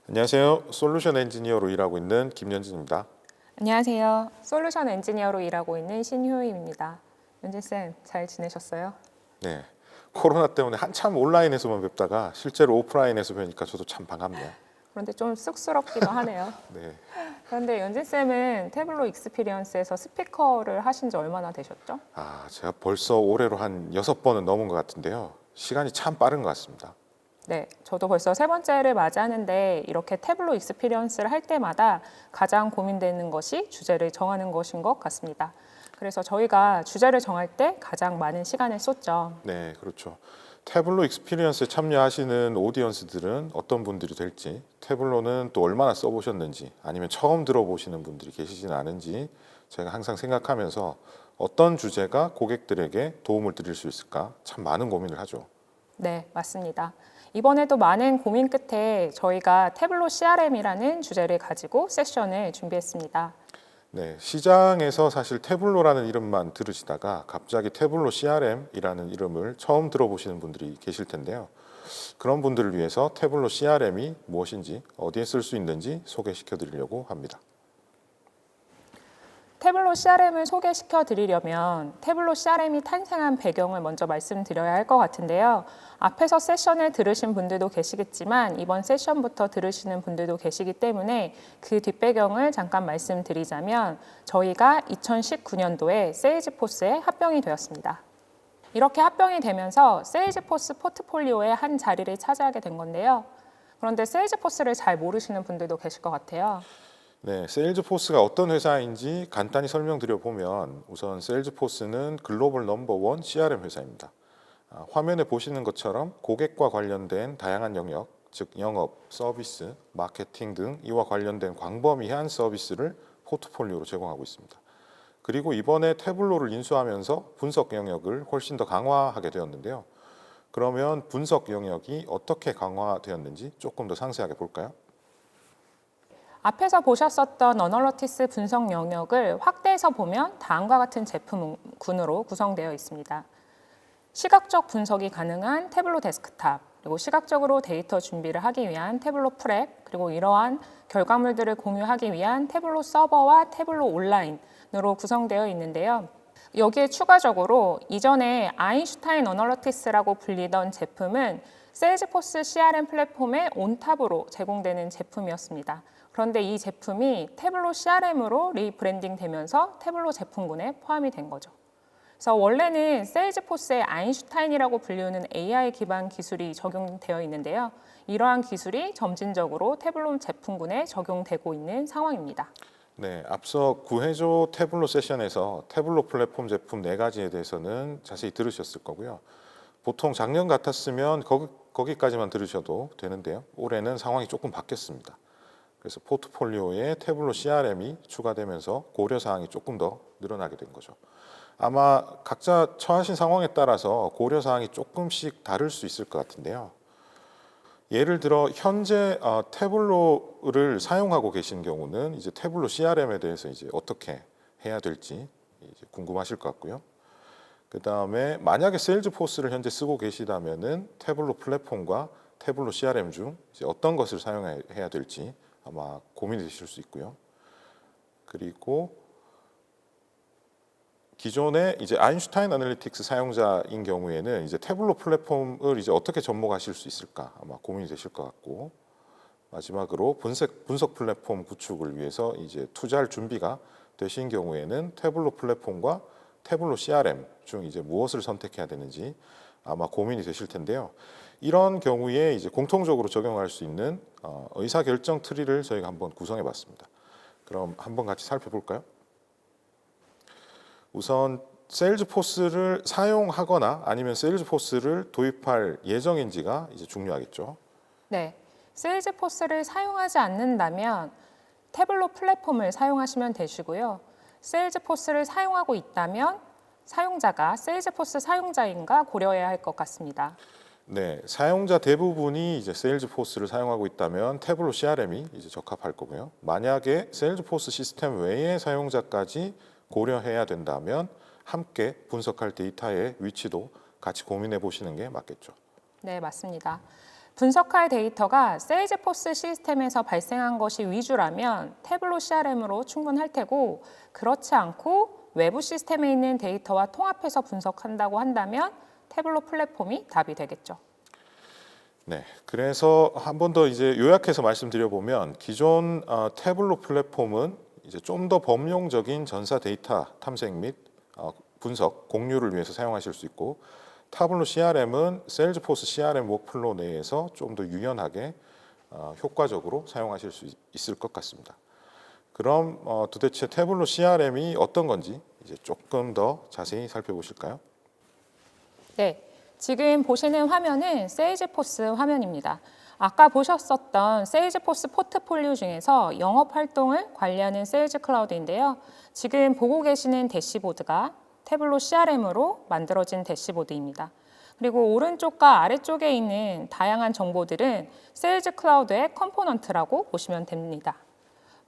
안녕하세요. 솔루션 엔지니어로 일하고 있는 김연진입니다. 안녕하세요. 솔루션 엔지니어로 일하고 있는 신효임입니다. 연진쌤, 잘 지내셨어요? 네, 코로나 때문에 한참 온라인에서만 뵙다가 실제로 오프라인에서 뵈니까 저도 참 반갑네요. 그런데 좀 쑥스럽기도 하네요. 네, 그런데 연진쌤은 태블로 익스피리언스에서 스피커를 하신 지 얼마나 되셨죠? 제가 벌써 올해로 한 6번은 넘은 것 같은데요. 시간이 참 빠른 것 같습니다. 네, 저도 벌써 세 번째를 맞이하는데 이렇게 태블로 익스피리언스를 할 때마다 가장 고민되는 것이 주제를 정하는 것인 것 같습니다. 그래서 저희가 주제를 정할 때 가장 많은 시간을 쏟죠. 네, 그렇죠. 태블로 익스피리언스에 참여하시는 오디언스들은 어떤 분들이 될지, 태블로는 또 얼마나 써보셨는지, 아니면 처음 들어보시는 분들이 계시지는 않은지 제가 항상 생각하면서 어떤 주제가 고객들에게 도움을 드릴 수 있을까 참 많은 고민을 하죠. 네, 맞습니다. 이번에도 많은 고민 끝에 저희가 태블로 CRM이라는 주제를 가지고 세션을 준비했습니다. 네, 시장에서 사실 태블로라는 이름만 들으시다가 갑자기 태블로 CRM이라는 이름을 처음 들어보시는 분들이 계실 텐데요. 그런 분들을 위해서 태블로 CRM이 무엇인지, 어디에 쓸 수 있는지 소개시켜 드리려고 합니다. 태블로 CRM을 소개시켜 드리려면 태블로 CRM이 탄생한 배경을 먼저 말씀드려야 할 것 같은데요. 앞에서 세션을 들으신 분들도 계시겠지만 이번 세션부터 들으시는 분들도 계시기 때문에 그 뒷배경을 잠깐 말씀드리자면 저희가 2019년도에 세일즈포스에 합병이 되었습니다. 이렇게 합병이 되면서 세일즈포스 포트폴리오의 한 자리를 차지하게 된 건데요. 그런데 세일즈포스를 잘 모르시는 분들도 계실 것 같아요. 네, 세일즈포스가 어떤 회사인지 간단히 설명드려 보면 우선 세일즈포스는 글로벌 넘버원 CRM 회사입니다. 화면에 보시는 것처럼 고객과 관련된 다양한 영역, 즉 영업, 서비스, 마케팅 등 이와 관련된 광범위한 서비스를 포트폴리오로 제공하고 있습니다. 그리고 이번에 태블로를 인수하면서 분석 영역을 훨씬 더 강화하게 되었는데요. 그러면 분석 영역이 어떻게 강화되었는지 조금 더 상세하게 볼까요? 앞에서 보셨었던 어널러티스 분석 영역을 확대해서 보면 다음과 같은 제품군으로 구성되어 있습니다. 시각적 분석이 가능한 태블로 데스크탑, 그리고 시각적으로 데이터 준비를 하기 위한 태블로 프랩, 그리고 이러한 결과물들을 공유하기 위한 태블로 서버와 태블로 온라인으로 구성되어 있는데요. 여기에 추가적으로 이전에 아인슈타인 어널러티스라고 불리던 제품은 세일즈포스 CRM 플랫폼의 온탑으로 제공되는 제품이었습니다. 그런데 이 제품이 태블로 CRM으로 리브랜딩 되면서 태블로 제품군에 포함이 된 거죠. 그래서 원래는 세일즈포스의 아인슈타인이라고 불리우는 AI 기반 기술이 적용되어 있는데요. 이러한 기술이 점진적으로 태블로 제품군에 적용되고 있는 상황입니다. 네, 앞서 구해줘 태블로 세션에서 태블로 플랫폼 제품 4가지에 대해서는 자세히 들으셨을 거고요. 보통 작년 같았으면 거기까지만 들으셔도 되는데요. 올해는 상황이 조금 바뀌었습니다. 그래서 포트폴리오에 태블로 CRM이 추가되면서 고려사항이 조금 더 늘어나게 된 거죠. 아마 각자 처하신 상황에 따라서 고려사항이 조금씩 다를 수 있을 것 같은데요. 예를 들어 현재 태블로를 사용하고 계신 경우는 이제 태블로 CRM에 대해서 이제 어떻게 해야 될지 이제 궁금하실 것 같고요. 그 다음에 만약에 세일즈포스를 현재 쓰고 계시다면은 태블로 플랫폼과 태블로 CRM 중 이제 어떤 것을 사용해야 될지 아마 고민이 되실 수 있고요. 그리고 기존의 이제 아인슈타인 애널리틱스 사용자인 경우에는 이제 태블로 플랫폼을 이제 어떻게 접목하실 수 있을까 아마 고민이 되실 것 같고, 마지막으로 분석 플랫폼 구축을 위해서 이제 투자할 준비가 되신 경우에는 태블로 플랫폼과 태블로 CRM 중 이제 무엇을 선택해야 되는지 아마 고민이 되실 텐데요. 이런 경우에 이제 공통적으로 적용할 수 있는 의사결정 트리를 저희가 한번 구성해봤습니다. 그럼 한번 같이 살펴볼까요? 우선 세일즈포스를 사용하거나 아니면 세일즈포스를 도입할 예정인지가 이제 중요하겠죠. 네, 세일즈포스를 사용하지 않는다면 태블로 플랫폼을 사용하시면 되시고요. 세일즈포스를 사용하고 있다면 사용자가 세일즈포스 사용자인가 고려해야 할 것 같습니다. 네, 사용자 대부분이 이제 세일즈포스를 사용하고 있다면 태블로 CRM이 이제 적합할 거고요. 만약에 세일즈포스 시스템 외의 사용자까지 고려해야 된다면 함께 분석할 데이터의 위치도 같이 고민해 보시는 게 맞겠죠. 네, 맞습니다. 분석할 데이터가 세일즈포스 시스템에서 발생한 것이 위주라면 태블로 CRM으로 충분할 테고 그렇지 않고 외부 시스템에 있는 데이터와 통합해서 분석한다고 한다면 태블로 플랫폼이 답이 되겠죠. 네, 그래서 한 번 더 이제 요약해서 말씀드려 보면 기존 태블로 플랫폼은 이제 좀 더 범용적인 전사 데이터 탐색 및 분석 공유를 위해서 사용하실 수 있고 타블로 CRM은 세일즈포스 CRM 워크플로우 내에서 좀 더 유연하게 효과적으로 사용하실 수 있을 것 같습니다. 그럼 도대체 태블로 CRM이 어떤 건지 이제 조금 더 자세히 살펴보실까요? 네, 지금 보시는 화면은 세일즈포스 화면입니다. 아까 보셨었던 세일즈포스 포트폴리오 중에서 영업 활동을 관리하는 세일즈 클라우드인데요. 지금 보고 계시는 대시보드가 태블로 CRM으로 만들어진 대시보드입니다. 그리고 오른쪽과 아래쪽에 있는 다양한 정보들은 세일즈 클라우드의 컴포넌트라고 보시면 됩니다.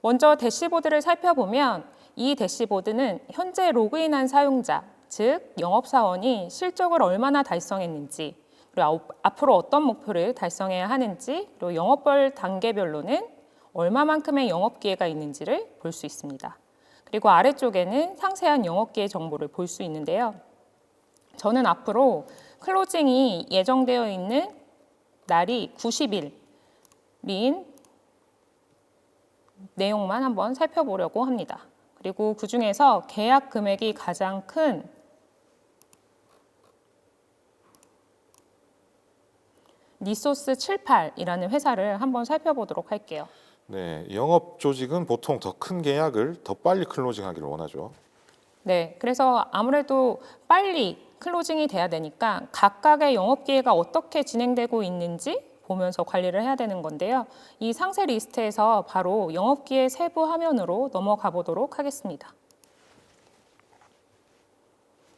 먼저 대시보드를 살펴보면 이 대시보드는 현재 로그인한 사용자, 즉 영업사원이 실적을 얼마나 달성했는지, 그리고 앞으로 어떤 목표를 달성해야 하는지, 그리고 영업별 단계별로는 얼마만큼의 영업 기회가 있는지를 볼 수 있습니다. 그리고 아래쪽에는 상세한 영업 기회 정보를 볼 수 있는데요. 저는 앞으로 클로징이 예정되어 있는 날이 90일인 내용만 한번 살펴보려고 합니다. 그리고 그 중에서 계약 금액이 가장 큰 니소스 78이라는 회사를 한번 살펴보도록 할게요. 네, 영업 조직은 보통 더 큰 계약을 더 빨리 클로징하기를 원하죠. 네, 그래서 아무래도 빨리 클로징이 돼야 되니까 각각의 영업 기회가 어떻게 진행되고 있는지 보면서 관리를 해야 되는 건데요. 이 상세 리스트에서 바로 영업 기회 세부 화면으로 넘어가 보도록 하겠습니다.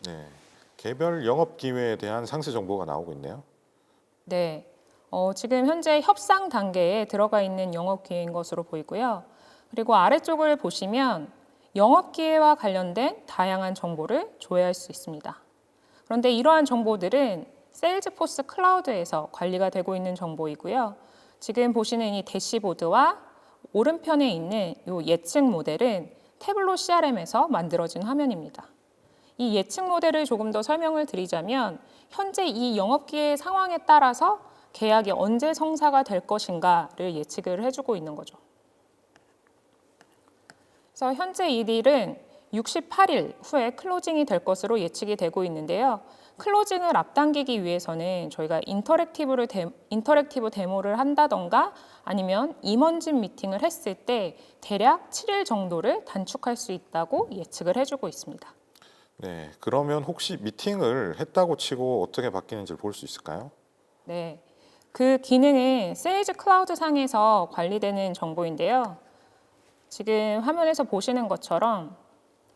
네, 개별 영업 기회에 대한 상세 정보가 나오고 있네요. 네, 지금 현재 협상 단계에 들어가 있는 영업 기회인 것으로 보이고요. 그리고 아래쪽을 보시면 영업 기회와 관련된 다양한 정보를 조회할 수 있습니다. 그런데 이러한 정보들은 세일즈포스 클라우드에서 관리가 되고 있는 정보이고요. 지금 보시는 이 대시보드와 오른편에 있는 이 예측 모델은 태블로 CRM에서 만들어진 화면입니다. 이 예측 모델을 조금 더 설명을 드리자면 현재 이 영업기회 상황에 따라서 계약이 언제 성사가 될 것인가를 예측을 해주고 있는 거죠. 그래서 현재 이 딜은 68일 후에 클로징이 될 것으로 예측이 되고 있는데요. 클로징을 앞당기기 위해서는 저희가 인터랙티브 데모를 한다던가 아니면 임원진 미팅을 했을 때 대략 7일 정도를 단축할 수 있다고 예측을 해주고 있습니다. 네, 그러면 혹시 미팅을 했다고 치고 어떻게 바뀌는지 볼 수 있을까요? 네, 그 기능은 세일즈 클라우드 상에서 관리되는 정보인데요. 지금 화면에서 보시는 것처럼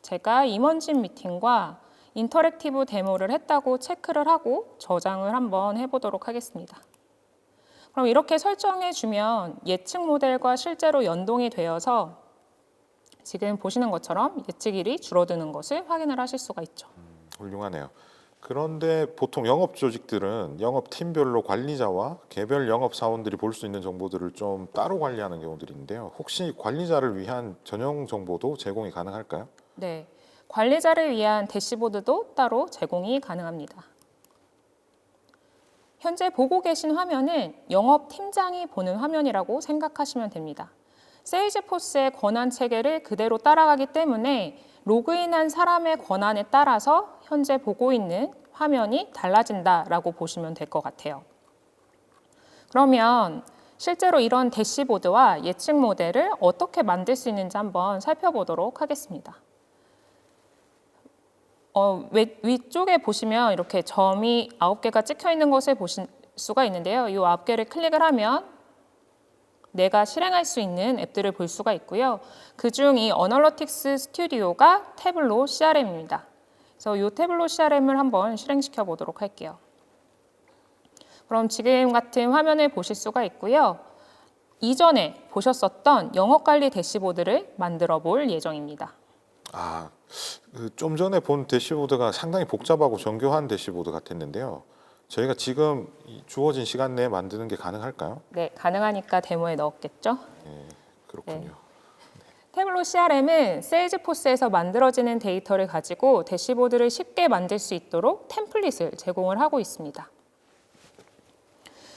제가 임원진 미팅과 인터랙티브 데모를 했다고 체크를 하고 저장을 한번 해보도록 하겠습니다. 그럼 이렇게 설정해 주면 예측 모델과 실제로 연동이 되어서 지금 보시는 것처럼 예측일이 줄어드는 것을 확인을 하실 수가 있죠. 훌륭하네요. 그런데 보통 영업 조직들은 영업 팀별로 관리자와 개별 영업 사원들이 볼 수 있는 정보들을 좀 따로 관리하는 경우들이 있는데요. 혹시 관리자를 위한 전용 정보도 제공이 가능할까요? 네, 관리자를 위한 대시보드도 따로 제공이 가능합니다. 현재 보고 계신 화면은 영업팀장이 보는 화면이라고 생각하시면 됩니다. 세일즈포스의 권한 체계를 그대로 따라가기 때문에 로그인한 사람의 권한에 따라서 현재 보고 있는 화면이 달라진다라고 보시면 될 것 같아요. 그러면 실제로 이런 대시보드와 예측 모델을 어떻게 만들 수 있는지 한번 살펴보도록 하겠습니다. 위쪽에 보시면 이렇게 점이 9개가 찍혀 있는 것을 보실 수가 있는데요. 이 9개를 클릭을 하면 내가 실행할 수 있는 앱들을 볼 수가 있고요. 그중 이 어널러틱스 스튜디오가 태블로 CRM입니다. 그래서 이 태블로 CRM을 한번 실행시켜 보도록 할게요. 그럼 지금 같은 화면을 보실 수가 있고요. 이전에 보셨었던 영업관리 대시보드를 만들어 볼 예정입니다. 좀 전에 본 대시보드가 상당히 복잡하고 정교한 대시보드 같았는데요. 저희가 지금 이 주어진 시간 내에 만드는 게 가능할까요? 네, 가능하니까 데모에 넣었겠죠. 그렇군요. 태블로 CRM은 세일즈포스에서 만들어지는 데이터를 가지고 대시보드를 쉽게 만들 수 있도록 템플릿을 제공을 하고 있습니다.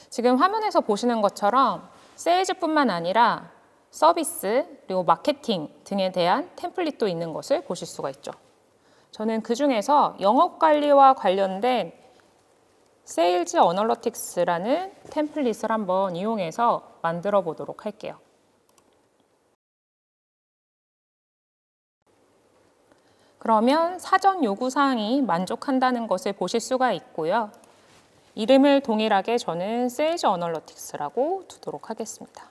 지금 화면에서 보시는 것처럼 세일즈뿐만 아니라 서비스, 그리고 마케팅 등에 대한 템플릿도 있는 것을 보실 수가 있죠. 저는 그 중에서 영업관리와 관련된 세일즈 어널러틱스라는 템플릿을 한번 이용해서 만들어 보도록 할게요. 그러면 사전 요구사항이 만족한다는 것을 보실 수가 있고요. 이름을 동일하게 저는 세일즈 어널러틱스라고 두도록 하겠습니다.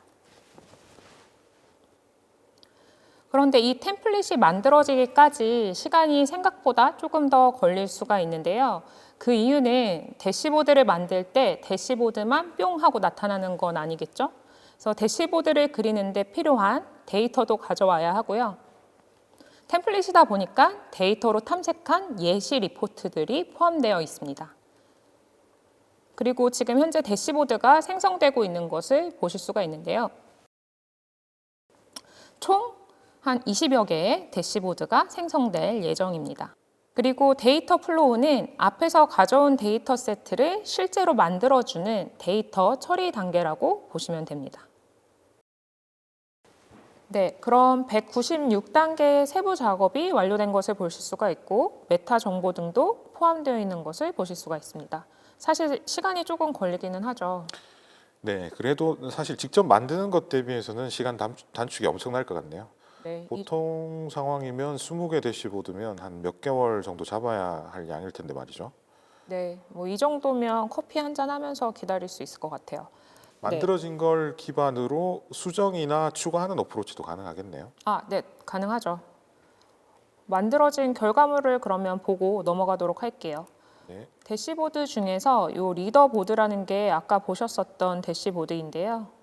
그런데 이 템플릿이 만들어지기까지 시간이 생각보다 조금 더 걸릴 수가 있는데요. 그 이유는 대시보드를 만들 때 대시보드만 뿅 하고 나타나는 건 아니겠죠? 그래서 대시보드를 그리는데 필요한 데이터도 가져와야 하고요. 템플릿이다 보니까 데이터로 탐색한 예시 리포트들이 포함되어 있습니다. 그리고 지금 현재 대시보드가 생성되고 있는 것을 보실 수가 있는데요. 총 한 20여 개의 대시보드가 생성될 예정입니다. 그리고 데이터 플로우는 앞에서 가져온 데이터 세트를 실제로 만들어주는 데이터 처리 단계라고 보시면 됩니다. 네, 그럼 196단계의 세부 작업이 완료된 것을 보실 수가 있고 메타 정보 등도 포함되어 있는 것을 보실 수가 있습니다. 사실 시간이 조금 걸리기는 하죠. 네, 그래도 사실 직접 만드는 것 대비해서는 시간 단축이 엄청날 것 같네요. 네, 보통 상황이면 20개 대시보드면 한 몇 개월 정도 잡아야 할 양일 텐데 말이죠. 네, 뭐 이 정도면 커피 한 잔 하면서 기다릴 수 있을 것 같아요. 만들어진 걸 기반으로 수정이나 추가하는 어프로치도 가능하겠네요. 네, 가능하죠. 만들어진 결과물을 그러면 보고 넘어가도록 할게요. 네. 대시보드 중에서 이 리더보드라는 게 아까 보셨었던 대시보드인데요.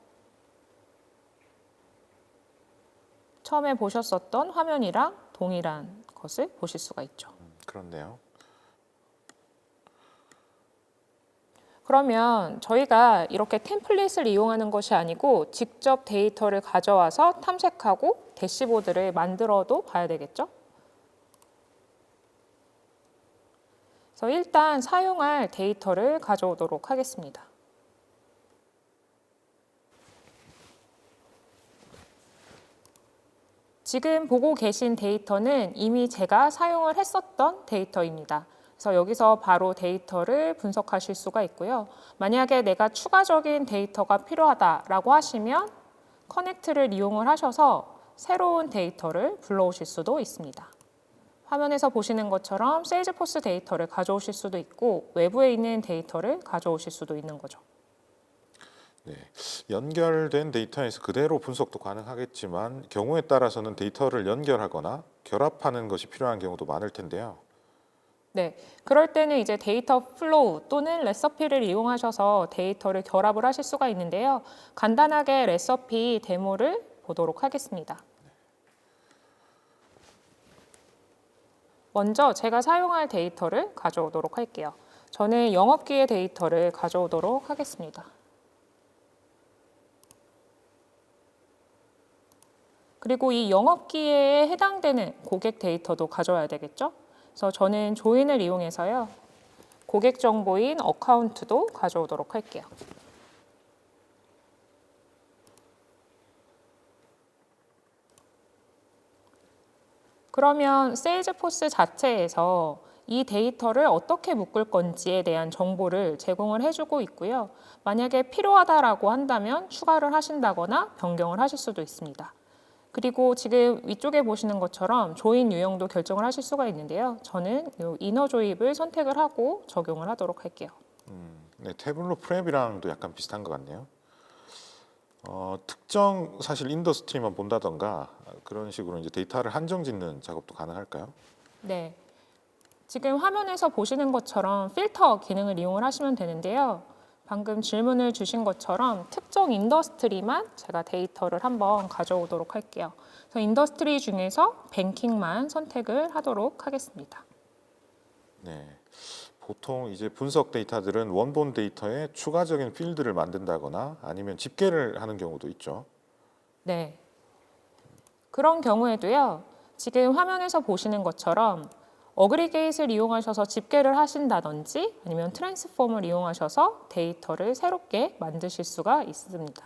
처음에 보셨었던 화면이랑 동일한 것을 보실 수가 있죠. 그렇네요. 그러면 저희가 이렇게 템플릿을 이용하는 것이 아니고 직접 데이터를 가져와서 탐색하고 대시보드를 만들어도 봐야 되겠죠? 그래서 일단 사용할 데이터를 가져오도록 하겠습니다. 지금 보고 계신 데이터는 이미 제가 사용을 했었던 데이터입니다. 그래서 여기서 바로 데이터를 분석하실 수가 있고요. 만약에 내가 추가적인 데이터가 필요하다라고 하시면 커넥트를 이용을 하셔서 새로운 데이터를 불러오실 수도 있습니다. 화면에서 보시는 것처럼 세일즈포스 데이터를 가져오실 수도 있고 외부에 있는 데이터를 가져오실 수도 있는 거죠. 네, 연결된 데이터에서 그대로 분석도 가능하겠지만 경우에 따라서는 데이터를 연결하거나 결합하는 것이 필요한 경우도 많을 텐데요. 네, 그럴 때는 이제 데이터 플로우 또는 레서피를 이용하셔서 데이터를 결합을 하실 수가 있는데요. 간단하게 레서피 데모를 보도록 하겠습니다. 먼저 제가 사용할 데이터를 가져오도록 할게요. 저는 영업기의 데이터를 가져오도록 하겠습니다. 그리고 이 영업기에 해당되는 고객 데이터도 가져와야 되겠죠? 그래서 저는 조인을 이용해서요. 고객 정보인 어카운트도 가져오도록 할게요. 그러면 세일즈포스 자체에서 이 데이터를 어떻게 묶을 건지에 대한 정보를 제공을 해주고 있고요. 만약에 필요하다라고 한다면 추가를 하신다거나 변경을 하실 수도 있습니다. 그리고 지금 위쪽에 보시는 것처럼 조인 유형도 결정을 하실 수가 있는데요. 저는 이 이너 조입을 선택을 하고 적용을 하도록 할게요. 네, 태블로 프랩이랑도 약간 비슷한 것 같네요. 특정 사실 인더스트리만 본다던가 그런 식으로 이제 데이터를 한정 짓는 작업도 가능할까요? 네, 지금 화면에서 보시는 것처럼 필터 기능을 이용을 하시면 되는데요. 방금 질문을 주신 것처럼 특정 특정 인더스트리만 제가 데이터를 한번 가져오도록 할게요. 그래서 인더스트리 중에서 뱅킹만 선택을 하도록 하겠습니다. 네. 보통 이제 분석 데이터들은 원본 데이터에 추가적인 필드를 만든다거나 아니면 집계를 하는 경우도 있죠. 네. 그런 경우에도요. 지금 화면에서 보시는 것처럼 어그리게이트를 이용하셔서 집계를 하신다든지 아니면 트랜스폼을 이용하셔서 데이터를 새롭게 만드실 수가 있습니다.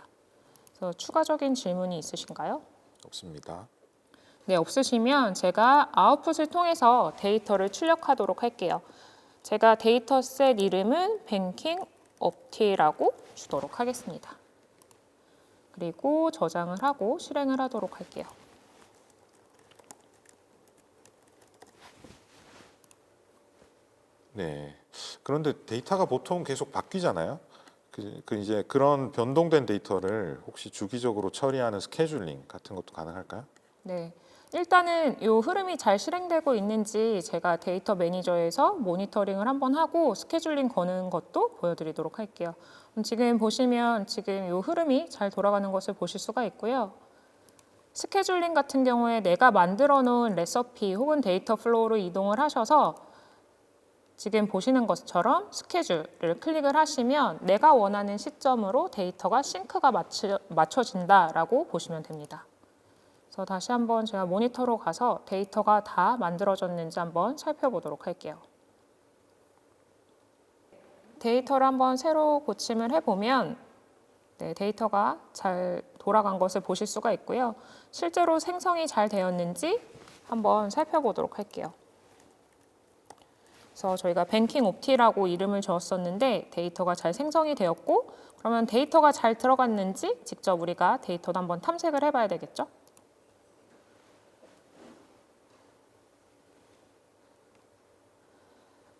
그래서 추가적인 질문이 있으신가요? 없습니다. 네, 없으시면 제가 아웃풋을 통해서 데이터를 출력하도록 할게요. 제가 데이터셋 이름은 뱅킹 옵티라고 주도록 하겠습니다. 그리고 저장을 하고 실행을 하도록 할게요. 네. 그런데 데이터가 보통 계속 바뀌잖아요. 이제 그런 변동된 데이터를 혹시 주기적으로 처리하는 스케줄링 같은 것도 가능할까요? 네. 일단은 이 흐름이 잘 실행되고 있는지 제가 데이터 매니저에서 모니터링을 한번 하고 스케줄링 거는 것도 보여드리도록 할게요. 지금 보시면 지금 이 흐름이 잘 돌아가는 것을 보실 수가 있고요. 스케줄링 같은 경우에 내가 만들어 놓은 레시피 혹은 데이터 플로우로 이동을 하셔서 지금 보시는 것처럼 스케줄을 클릭을 하시면 내가 원하는 시점으로 데이터가 싱크가 맞춰진다라고 보시면 됩니다. 그래서 다시 한번 제가 모니터로 가서 데이터가 다 만들어졌는지 한번 살펴보도록 할게요. 데이터를 한번 새로 고침을 해보면 네, 데이터가 잘 돌아간 것을 보실 수가 있고요. 실제로 생성이 잘 되었는지 한번 살펴보도록 할게요. 그래서 저희가 뱅킹 옵티라고 이름을 주었었는데 데이터가 잘 생성이 되었고 그러면 데이터가 잘 들어갔는지 직접 우리가 데이터도 한번 탐색을 해봐야 되겠죠.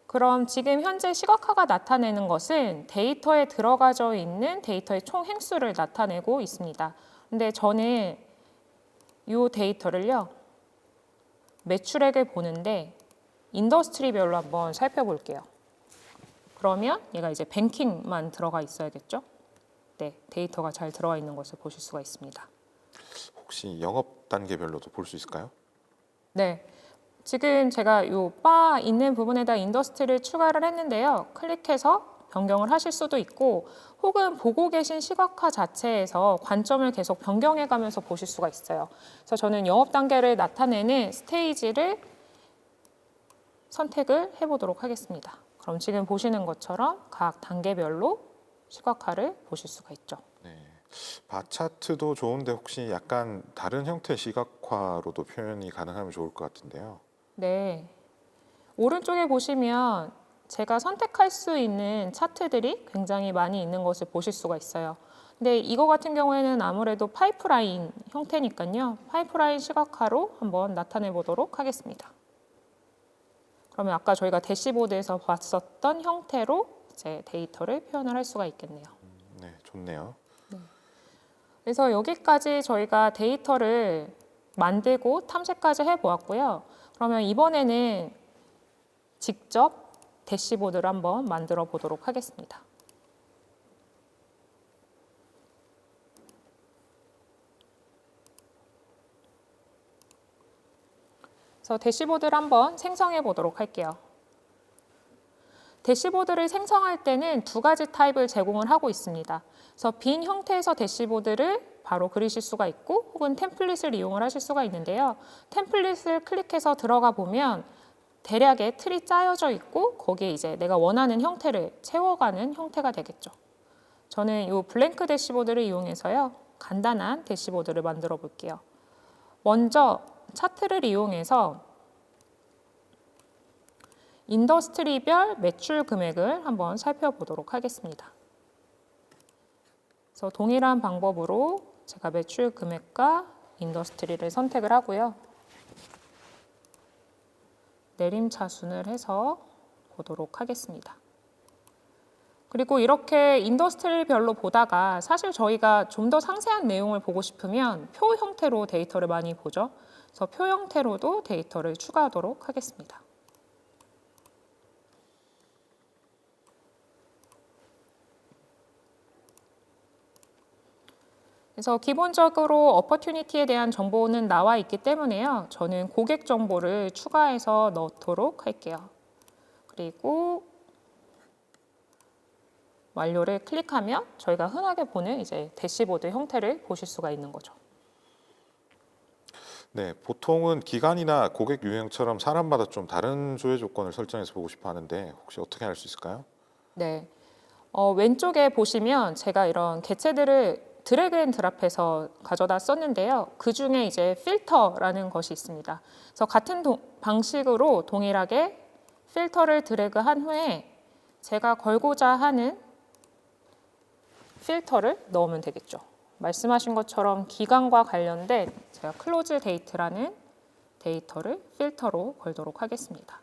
그럼 지금 현재 시각화가 나타내는 것은 데이터에 들어가져 있는 데이터의 총 행수를 나타내고 있습니다. 근데 저는 이 데이터를요. 매출액을 보는데 인더스트리별로 한번 살펴볼게요. 그러면 얘가 이제 뱅킹만 들어가 있어야겠죠? 네, 데이터가 잘 들어가 있는 것을 보실 수가 있습니다. 혹시 영업 단계별로도 볼 수 있을까요? 네, 지금 제가 이 바 있는 부분에다 인더스트리를 추가를 했는데요. 클릭해서 변경을 하실 수도 있고 혹은 보고 계신 시각화 자체에서 관점을 계속 변경해 가면서 보실 수가 있어요. 그래서 저는 영업 단계를 나타내는 스테이지를 선택을 해보도록 하겠습니다. 그럼 지금 보시는 것처럼 각 단계별로 시각화를 보실 수가 있죠. 네. 바 차트도 좋은데 혹시 약간 다른 형태의 시각화로도 표현이 가능하면 좋을 것 같은데요. 네. 오른쪽에 보시면 제가 선택할 수 있는 차트들이 굉장히 많이 있는 것을 보실 수가 있어요. 근데 이거 같은 경우에는 아무래도 파이프라인 형태니까요. 파이프라인 시각화로 한번 나타내 보도록 하겠습니다. 그러면 아까 저희가 대시보드에서 봤었던 형태로 이제 데이터를 표현을 할 수가 있겠네요. 네, 좋네요. 그래서 여기까지 저희가 데이터를 만들고 탐색까지 해보았고요. 그러면 이번에는 직접 대시보드를 한번 만들어 보도록 하겠습니다. 그래서 대시보드를 한번 생성해 보도록 할게요. 대시보드를 생성할 때는 두 가지 타입을 제공을 하고 있습니다. 그래서 빈 형태에서 대시보드를 바로 그리실 수가 있고 혹은 템플릿을 이용을 하실 수가 있는데요. 템플릿을 클릭해서 들어가 보면 대략의 틀이 짜여져 있고 거기에 이제 내가 원하는 형태를 채워가는 형태가 되겠죠. 저는 이 블랭크 대시보드를 이용해서요. 간단한 대시보드를 만들어 볼게요. 먼저 차트를 이용해서 인더스트리별 매출 금액을 한번 살펴보도록 하겠습니다. 그래서 동일한 방법으로 제가 매출 금액과 인더스트리를 선택을 하고요. 내림차순을 해서 보도록 하겠습니다. 그리고 이렇게 인더스트리별로 보다가 사실 저희가 좀 더 상세한 내용을 보고 싶으면 표 형태로 데이터를 많이 보죠. 그래서 표 형태로도 데이터를 추가하도록 하겠습니다. 그래서 기본적으로 어퍼튜니티에 대한 정보는 나와 있기 때문에요. 저는 고객 정보를 추가해서 넣도록 할게요. 그리고 완료를 클릭하면 저희가 흔하게 보는 이제 대시보드 형태를 보실 수가 있는 거죠. 네, 보통은 기간이나 고객 유형처럼 사람마다 좀 다른 조회 조건을 설정해서 보고 싶어 하는데 혹시 어떻게 할 수 있을까요? 네. 왼쪽에 보시면 제가 이런 개체들을 드래그 앤 드랍해서 가져다 썼는데요. 그 중에 이제 필터라는 것이 있습니다. 그래서 같은 방식으로 동일하게 필터를 드래그 한 후에 제가 걸고자 하는 필터를 넣으면 되겠죠. 말씀하신 것처럼 기간과 관련된 제가 클로즈 데이트라는 데이터를 필터로 걸도록 하겠습니다.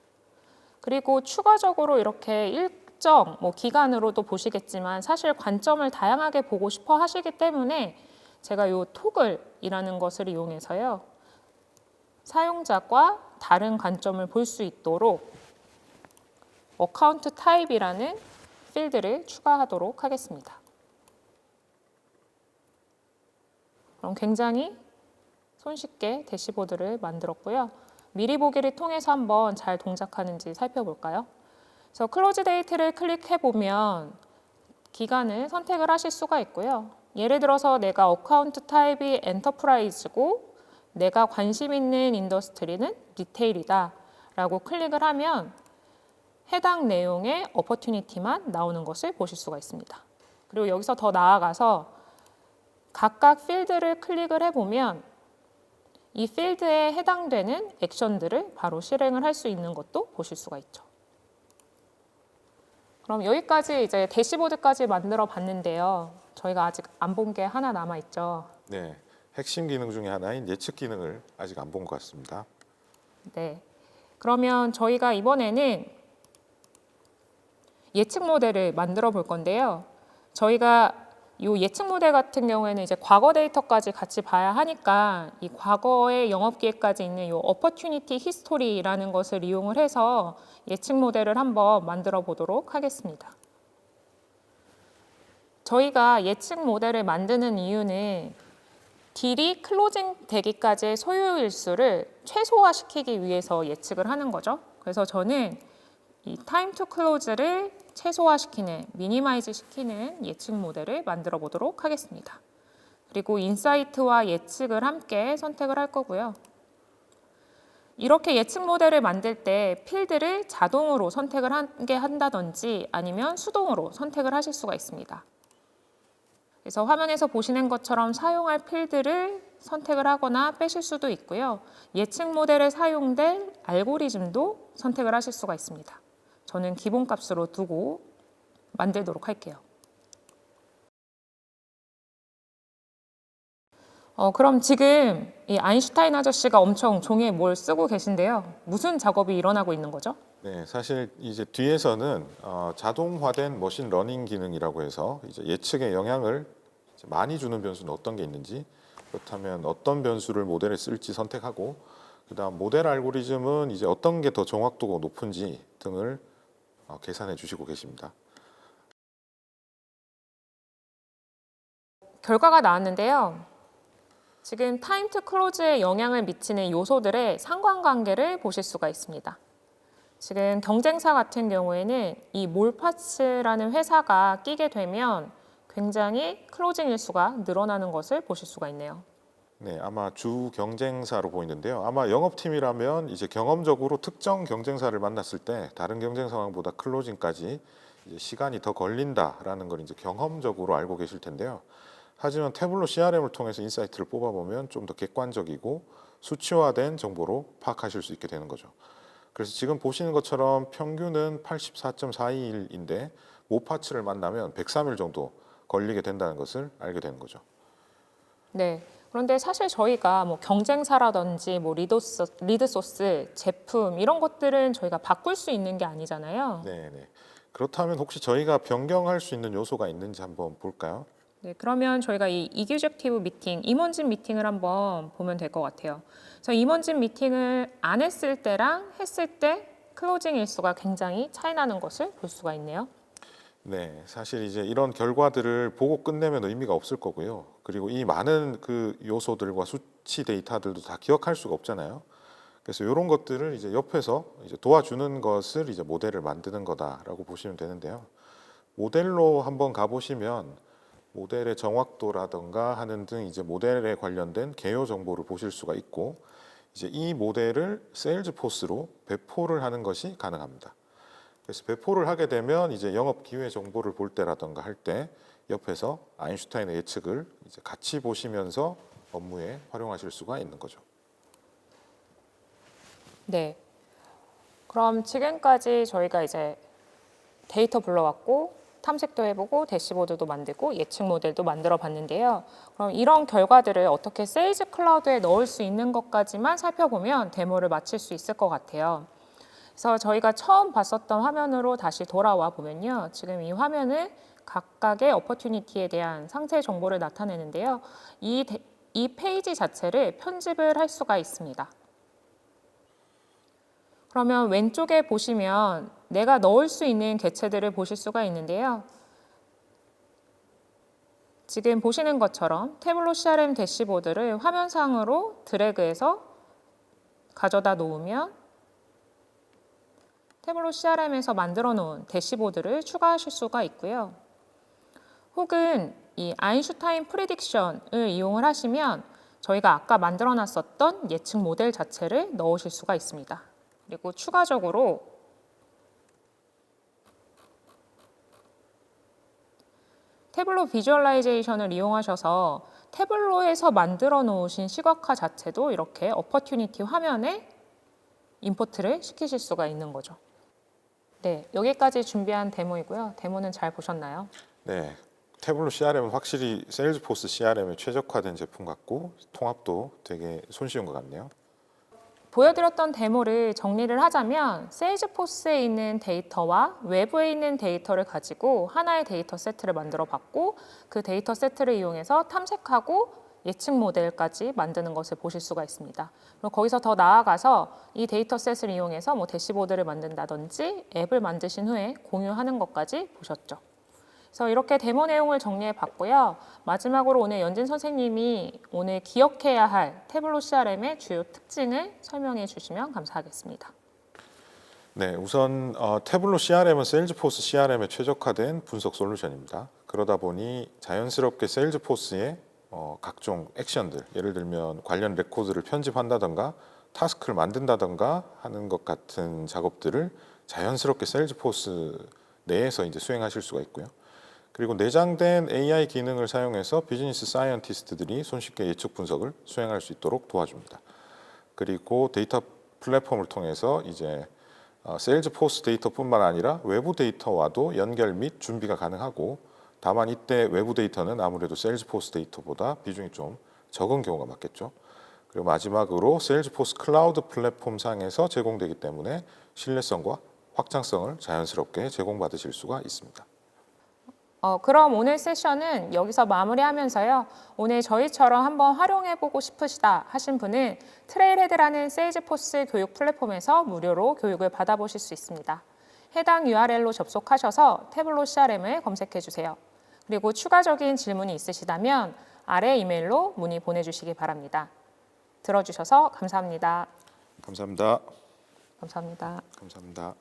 그리고 추가적으로 이렇게 일정 기간으로도 보시겠지만 사실 관점을 다양하게 보고 싶어 하시기 때문에 제가 이 토글이라는 것을 이용해서요. 사용자과 다른 관점을 볼 수 있도록 어카운트 타입이라는 필드를 추가하도록 하겠습니다. 그럼 굉장히 손쉽게 대시보드를 만들었고요. 미리 보기를 통해서 한번 잘 동작하는지 살펴볼까요? 그래서 클로즈 데이트를 클릭해 보면 기간을 선택을 하실 수가 있고요. 예를 들어서 내가 어카운트 타입이 엔터프라이즈고 내가 관심 있는 인더스트리는 리테일이다 라고 클릭을 하면 해당 내용의 어퍼튜니티만 나오는 것을 보실 수가 있습니다. 그리고 여기서 더 나아가서 각각 필드를 클릭을 해보면 이 필드에 해당되는 액션들을 바로 실행을 할 수 있는 것도 보실 수가 있죠. 그럼 여기까지 이제 대시보드까지 만들어 봤는데요. 저희가 아직 안 본 게 하나 남아 있죠. 네, 핵심 기능 중에 하나인 예측 기능을 아직 안 본 것 같습니다. 네. 그러면 저희가 이번에는 예측 모델을 만들어 볼 건데요. 저희가 이 예측 모델 같은 경우에는 이제 과거 데이터까지 같이 봐야 하니까 이 과거의 영업 기회까지 있는 이 opportunity history라는 것을 이용을 해서 예측 모델을 한번 만들어 보도록 하겠습니다. 저희가 예측 모델을 만드는 이유는 딜이 클로징 되기까지의 소요 일수를 최소화시키기 위해서 예측을 하는 거죠. 그래서 저는 이 time to close를 최소화시키는, 미니마이즈 시키는 예측 모델을 만들어 보도록 하겠습니다. 그리고 인사이트와 예측을 함께 선택을 할 거고요. 이렇게 예측 모델을 만들 때 필드를 자동으로 선택을 하게 한다든지 아니면 수동으로 선택을 하실 수가 있습니다. 그래서 화면에서 보시는 것처럼 사용할 필드를 선택을 하거나 빼실 수도 있고요. 예측 모델에 사용될 알고리즘도 선택을 하실 수가 있습니다. 저는 기본값으로 두고 만들도록 할게요. 그럼 지금 이 아인슈타인 아저씨가 엄청 종이에 뭘 쓰고 계신데요. 무슨 작업이 일어나고 있는 거죠? 네, 사실 이제 뒤에서는 자동화된 머신 러닝 기능이라고 해서 이제 예측에 영향을 이제 많이 주는 변수는 어떤 게 있는지, 그렇다면 어떤 변수를 모델에 쓸지 선택하고, 그다음 모델 알고리즘은 이제 어떤 게 더 정확도가 높은지 등을 계산해 주시고 계십니다. 결과가 나왔는데요. 지금 타임 투 클로즈에 영향을 미치는 요소들의 상관관계를 보실 수가 있습니다. 지금 경쟁사 같은 경우에는 이 몰파츠라는 회사가 끼게 되면 굉장히 클로징 일수가 늘어나는 것을 보실 수가 있네요. 네, 아마 주 경쟁사로 보이는데요. 아마 영업팀이라면 이제 경험적으로 특정 경쟁사를 만났을 때 다른 경쟁 상황보다 클로징까지 이제 시간이 더 걸린다라는 걸 이제 경험적으로 알고 계실 텐데요. 하지만 태블로 CRM을 통해서 인사이트를 뽑아보면 좀 더 객관적이고 수치화된 정보로 파악하실 수 있게 되는 거죠. 그래서 지금 보시는 것처럼 평균은 84.42일인데 모파츠를 만나면 103일 정도 걸리게 된다는 것을 알게 되는 거죠. 네. 그런데 사실 저희가 경쟁사라든지 리드 소스, 제품 이런 것들은 저희가 바꿀 수 있는 게 아니잖아요. 네, 네. 그렇다면 혹시 저희가 변경할 수 있는 요소가 있는지 한번 볼까요? 네, 그러면 저희가 이 이규젝티브 미팅, 임원진 미팅을 한번 보면 될 것 같아요. 그래서 임원진 미팅을 안 했을 때랑 했을 때 클로징 일수가 굉장히 차이 나는 것을 볼 수가 있네요. 네, 사실 이제 이런 결과들을 보고 끝내면 의미가 없을 거고요. 그리고 이 많은 그 요소들과 수치 데이터들도 다 기억할 수가 없잖아요. 그래서 이런 것들을 이제 옆에서 이제 도와주는 것을 이제 모델을 만드는 거다라고 보시면 되는데요. 모델로 한번 가보시면 모델의 정확도라던가 하는 등 이제 모델에 관련된 개요 정보를 보실 수가 있고, 이제 이 모델을 세일즈포스로 배포를 하는 것이 가능합니다. 그래서 배포를 하게 되면 이제 영업 기회 정보를 볼 때라던가 할 때 옆에서 아인슈타인의 예측을 이제 같이 보시면서 업무에 활용하실 수가 있는 거죠. 네. 그럼 지금까지 저희가 이제 데이터 불러왔고 탐색도 해보고 대시보드도 만들고 예측 모델도 만들어 봤는데요. 그럼 이런 결과들을 어떻게 세일즈 클라우드에 넣을 수 있는 것까지만 살펴보면 데모를 마칠 수 있을 것 같아요. 그래서 저희가 처음 봤었던 화면으로 다시 돌아와 보면요. 지금 이 화면은 각각의 어퍼튜니티에 대한 상세 정보를 나타내는데요. 이 페이지 자체를 편집을 할 수가 있습니다. 그러면 왼쪽에 보시면 내가 넣을 수 있는 개체들을 보실 수가 있는데요. 지금 보시는 것처럼 태블로 CRM 대시보드를 화면상으로 드래그해서 가져다 놓으면 태블로 CRM에서 만들어 놓은 대시보드를 추가하실 수가 있고요. 혹은 이 아인슈타인 프리딕션을 이용을 하시면 저희가 아까 만들어 놨었던 예측 모델 자체를 넣으실 수가 있습니다. 그리고 추가적으로 태블로 비주얼라이제이션을 이용하셔서 태블로에서 만들어 놓으신 시각화 자체도 이렇게 어퍼튜니티 화면에 임포트를 시키실 수가 있는 거죠. 네, 여기까지 준비한 데모이고요. 데모는 잘 보셨나요? 네, 태블로 CRM은 확실히 세일즈포스 CRM에 최적화된 제품 같고 통합도 되게 손쉬운 것 같네요. 보여드렸던 데모를 정리를 하자면 세일즈포스에 있는 데이터와 외부에 있는 데이터를 가지고 하나의 데이터 세트를 만들어 봤고 그 데이터 세트를 이용해서 탐색하고 예측 모델까지 만드는 것을 보실 수가 있습니다. 그리고 거기서 더 나아가서 이 데이터 셋을 이용해서 뭐 대시보드를 만든다든지 앱을 만드신 후에 공유하는 것까지 보셨죠. 그래서 이렇게 데모 내용을 정리해 봤고요. 마지막으로 오늘 연진 선생님이 오늘 기억해야 할 태블로 CRM의 주요 특징을 설명해 주시면 감사하겠습니다. 네, 우선 태블로 CRM은 세일즈포스 CRM에 최적화된 분석 솔루션입니다. 그러다 보니 자연스럽게 세일즈포스의 각종 액션들, 예를 들면 관련 레코드를 편집한다던가 타스크를 만든다던가 하는 것 같은 작업들을 자연스럽게 세일즈포스 내에서 이제 수행하실 수가 있고요. 그리고 내장된 AI 기능을 사용해서 비즈니스 사이언티스트들이 손쉽게 예측 분석을 수행할 수 있도록 도와줍니다. 그리고 데이터 플랫폼을 통해서 이제 세일즈포스 데이터뿐만 아니라 외부 데이터와도 연결 및 준비가 가능하고, 다만 이때 외부 데이터는 아무래도 세일즈포스 데이터보다 비중이 좀 적은 경우가 많겠죠. 그리고 마지막으로 세일즈포스 클라우드 플랫폼 상에서 제공되기 때문에 신뢰성과 확장성을 자연스럽게 제공받으실 수가 있습니다. 그럼 오늘 세션은 여기서 마무리하면서요. 오늘 저희처럼 한번 활용해보고 싶으시다 하신 분은 트레일헤드라는 세일즈포스 교육 플랫폼에서 무료로 교육을 받아보실 수 있습니다. 해당 URL로 접속하셔서 태블로 CRM을 검색해 주세요. 그리고 추가적인 질문이 있으시다면 아래 이메일로 문의 보내주시기 바랍니다. 들어주셔서 감사합니다. 감사합니다. 감사합니다. 감사합니다.